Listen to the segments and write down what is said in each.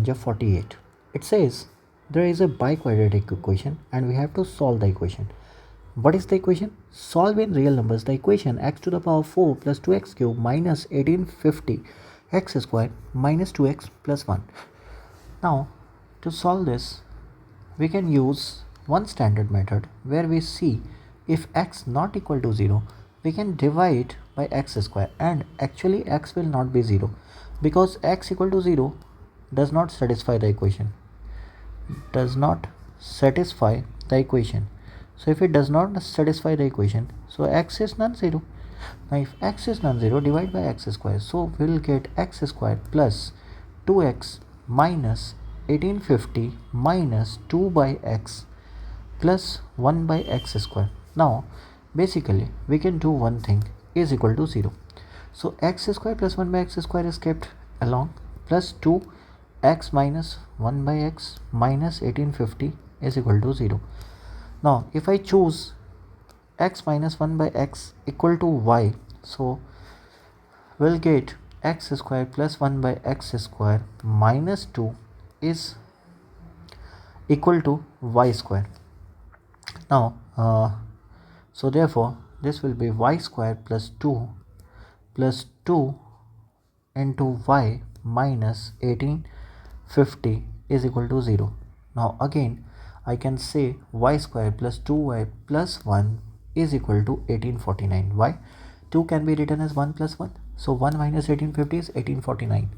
example 48. It says there is a biquadratic equation and we have to solve the equation. What is the equation? Solve in real numbers the equation x to the power 4 plus 2x cube minus 1850 x squared minus 2x plus 1. Now to solve this, we can use one standard method where we see if x not equal to 0, we can divide by x square, and actually x will not be 0 because x equal to 0 does not satisfy the equation. So if it does not satisfy the equation, so x is non-zero. Now if x is non-zero, divide by x square. So we will get x square plus 2x minus 1850 minus 2 by x plus 1 by x square. Now basically we can do one thing is equal to 0. So x square plus 1 by x square is kept along, plus 2x minus 1 by x minus 1850 is equal to 0. Now if I choose x minus 1 by x equal to y, so we'll get x square plus 1 by x square minus 2 is equal to y square. Now so therefore this will be y square plus 2 into y minus 1850 is equal to 0. Now again I can say y square plus 2y plus 1 is equal to 1849. Why? 2 can be written as 1 plus 1. So 1 minus 1850 is 1849.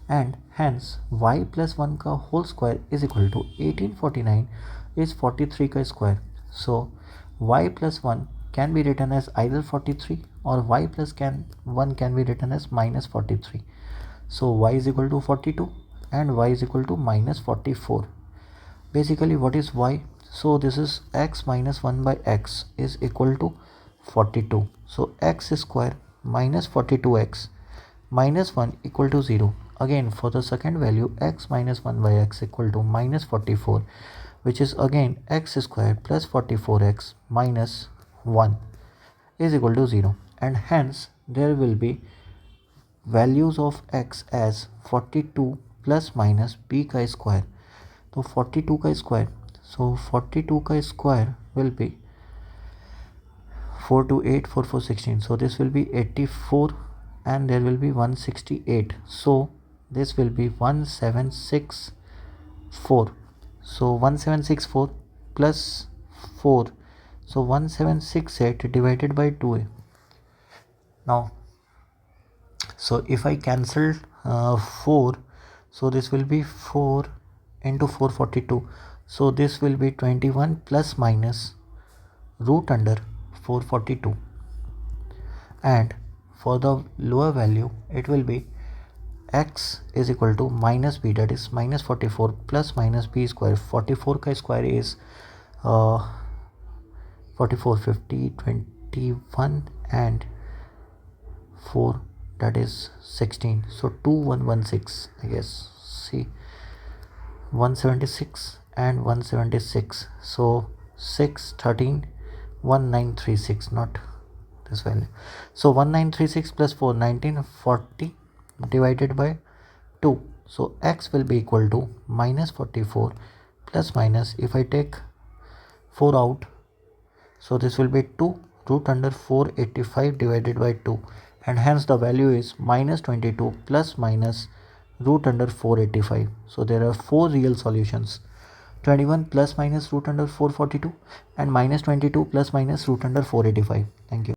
And hence y plus 1 ka whole square is equal to 1849 is 43 ka square. So y plus 1 can be written as either 43 or y plus 1 can be written as minus 43. So y is equal to 42 and y is equal to minus 44. Basically what is y? So this is x minus 1 by x is equal to 42. So x square minus 42x minus 1 equal to 0. Again for the second value, x minus 1 by x equal to minus 44, which is again x square plus 44x minus 1 is equal to 0, and hence there will be values of x as 42 plus minus b ka square. So 42 ka square, so 42 ka square will be 4 to 8, 4 4 16, so this will be 84 and there will be 168, so this will be 1764. So 1764 plus 4, so 1768 divided by 2a. Now so if I cancel 4, so this will be 4 into 442, so this will be 21 plus minus root under 442, and for the lower value it will be x is equal to minus b, that is minus 44 plus minus b square. 44 ka square is 44, 50, 21 and 4, that is 16, so 2116, I guess. See, 176 and 176, so 6 13 1936, not this value. So 1936 plus 4, 1940 divided by 2, so x will be equal to minus 44 plus minus, if I take 4 out, so this will be 2 root under 485 divided by 2, and hence the value is minus 22 plus minus root under 485. So there are 4 real solutions: 21 plus minus root under 442 and minus 22 plus minus root under 485. Thank you.